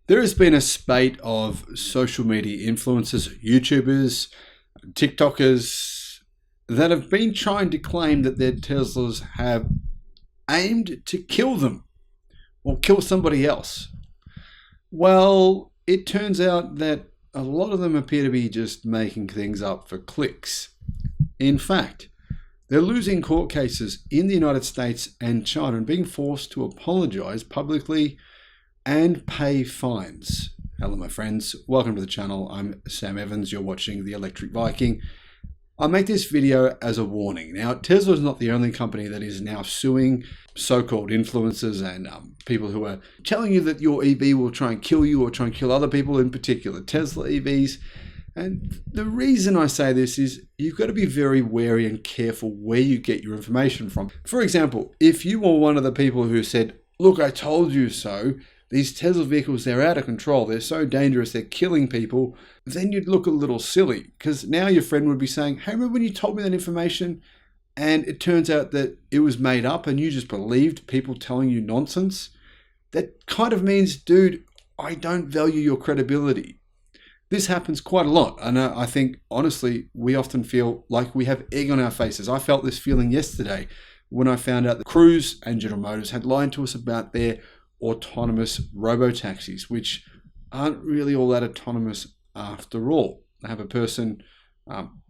There has been a spate of social media influencers, YouTubers, TikTokers that have been trying to claim that their Teslas have aimed to kill them or kill somebody else. Well, it turns out that a lot of them appear to be just making things up for clicks. In fact, they're losing court cases in the United States and China and being forced to apologize publicly and pay fines. Hello, my friends. Welcome to the channel. I'm Sam Evans. You're watching the Electric Viking. I make this video as a warning. Now, Tesla is not the only company that is now suing so-called influencers and people who are telling you that your EV will try and kill you or try and kill other people, in particular Tesla EVs. And the reason I say this is you've got to be very wary and careful where you get your information from. For example, if you were one of the people who said, "Look, I told you so. These Tesla vehicles, they're out of control. They're so dangerous. They're killing people," then you'd look a little silly because now your friend would be saying, "Hey, remember when you told me that information and it turns out that it was made up and you just believed people telling you nonsense?" That kind of means, dude, I don't value your credibility. This happens quite a lot. And I think, honestly, we often feel like we have egg on our faces. I felt this feeling yesterday when I found out that Cruise and General Motors had lied to us about their autonomous robo-taxis, which aren't really all that autonomous after all. They have a person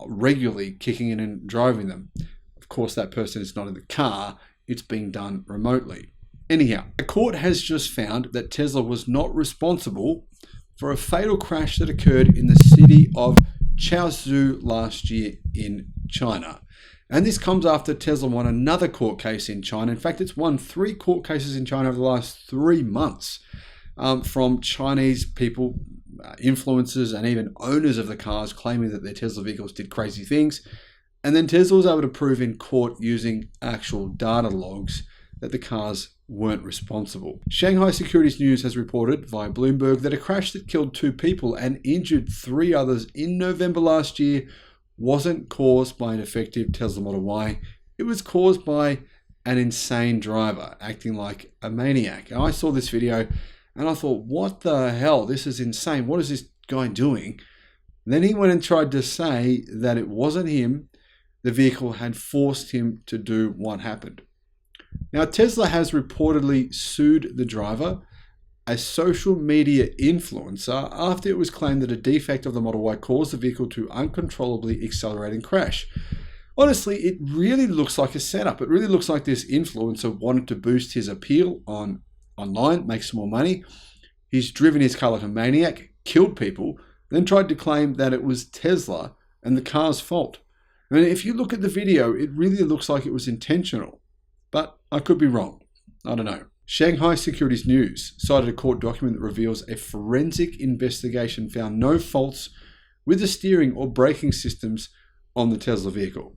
regularly kicking in and driving them. Of course, that person is not in the car. It's being done remotely. Anyhow, the court has just found that Tesla was not responsible for a fatal crash that occurred in the city of Chaozhou last year in China. And this comes after Tesla won another court case in China. In fact, it's won 3 court cases in China over the last 3 months from Chinese people, influencers, and even owners of the cars claiming that their Tesla vehicles did crazy things. And then Tesla was able to prove in court using actual data logs that the cars weren't responsible. Shanghai Securities News has reported via Bloomberg that a crash that killed 2 people and injured 3 others in November last year wasn't caused by an defective Tesla Model Y. It was caused by an insane driver acting like a maniac. And I saw this video and I thought, what the hell? This is insane. What is this guy doing? And then he went and tried to say that it wasn't him. The vehicle had forced him to do what happened. Now, Tesla has reportedly sued the driver, a social media influencer, after it was claimed that a defect of the Model Y caused the vehicle to uncontrollably accelerate and crash. Honestly, it really looks like a setup. It really looks like this influencer wanted to boost his appeal online, make some more money. He's driven his car like a maniac, killed people, then tried to claim that it was Tesla and the car's fault. I mean, if you look at the video, it really looks like it was intentional. But I could be wrong. I don't know. Shanghai Securities News cited a court document that reveals a forensic investigation found no faults with the steering or braking systems on the Tesla vehicle.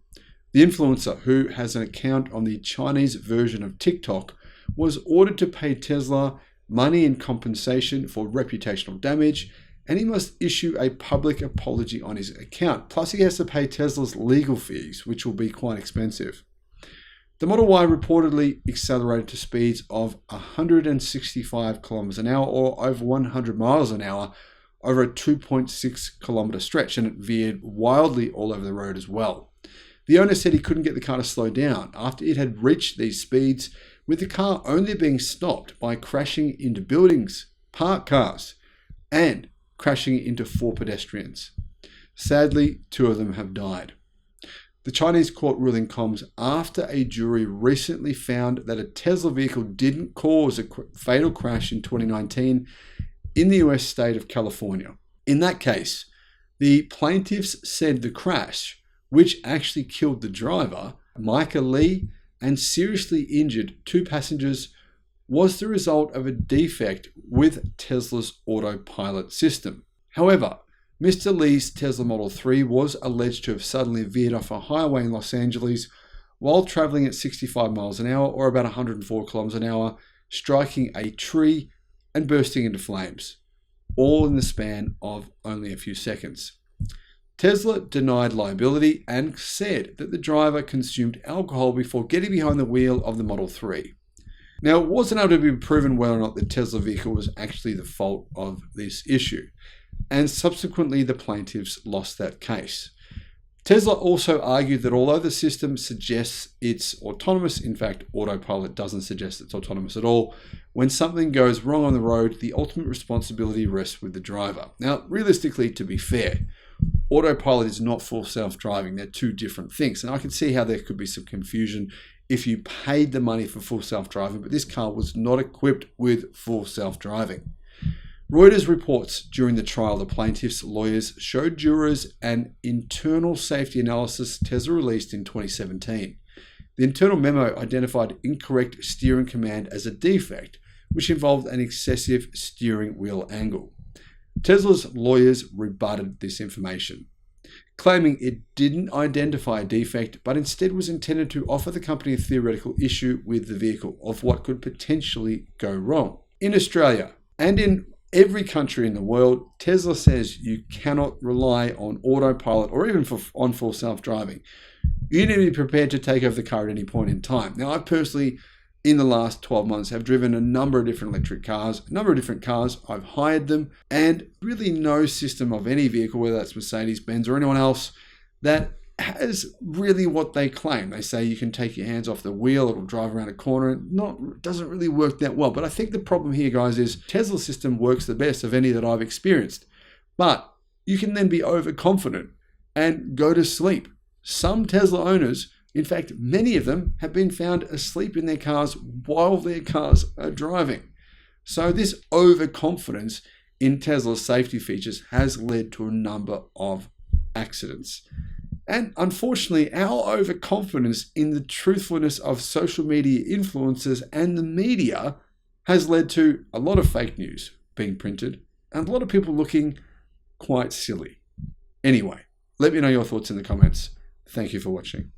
The influencer, who has an account on the Chinese version of TikTok, was ordered to pay Tesla money in compensation for reputational damage, and he must issue a public apology on his account. Plus, he has to pay Tesla's legal fees, which will be quite expensive. The Model Y reportedly accelerated to speeds of 165 kilometers an hour or over 100 miles an hour over a 2.6 kilometer stretch, and it veered wildly all over the road as well. The owner said he couldn't get the car to slow down after it had reached these speeds, with the car only being stopped by crashing into buildings, parked cars, and crashing into 4 pedestrians. Sadly, 2 of them have died. The Chinese court ruling comes after a jury recently found that a Tesla vehicle didn't cause a fatal crash in 2019 in the US state of California. In that case, the plaintiffs said the crash, which actually killed the driver, Micah Lee, and seriously injured 2 passengers, was the result of a defect with Tesla's Autopilot system. However, Mr. Lee's Tesla Model 3 was alleged to have suddenly veered off a highway in Los Angeles while traveling at 65 miles an hour or about 104 kilometers an hour, striking a tree and bursting into flames, all in the span of only a few seconds. Tesla denied liability and said that the driver consumed alcohol before getting behind the wheel of the Model 3. Now, it wasn't able to be proven whether or not the Tesla vehicle was actually the fault of this issue, and subsequently the plaintiffs lost that case. Tesla also argued that although the system suggests it's autonomous, in fact, Autopilot doesn't suggest it's autonomous at all. When something goes wrong on the road, the ultimate responsibility rests with the driver. Now, realistically, to be fair, Autopilot is not full self-driving. They're two different things. And I can see how there could be some confusion if you paid the money for full self-driving, but this car was not equipped with full self-driving. Reuters reports during the trial, the plaintiffs' lawyers showed jurors an internal safety analysis Tesla released in 2017. The internal memo identified incorrect steering command as a defect, which involved an excessive steering wheel angle. Tesla's lawyers rebutted this information, claiming it didn't identify a defect, but instead was intended to offer the company a theoretical issue with the vehicle of what could potentially go wrong. In Australia and in every country in the world, Tesla says you cannot rely on autopilot or even on full self-driving. You need to be prepared to take over the car at any point in time. Now, I personally, in the last 12 months, have driven a number of different electric cars, a number of different cars. I've hired them, and really no system of any vehicle, whether that's Mercedes-Benz or anyone else, that has really what they claim. They say you can take your hands off the wheel, it'll drive around a corner. Doesn't really work that well. But I think the problem here, guys, is Tesla's system works the best of any that I've experienced. But you can then be overconfident and go to sleep. Some Tesla owners, in fact, many of them, have been found asleep in their cars while their cars are driving. So this overconfidence in Tesla's safety features has led to a number of accidents. And unfortunately, our overconfidence in the truthfulness of social media influencers and the media has led to a lot of fake news being printed and a lot of people looking quite silly. Anyway, let me know your thoughts in the comments. Thank you for watching.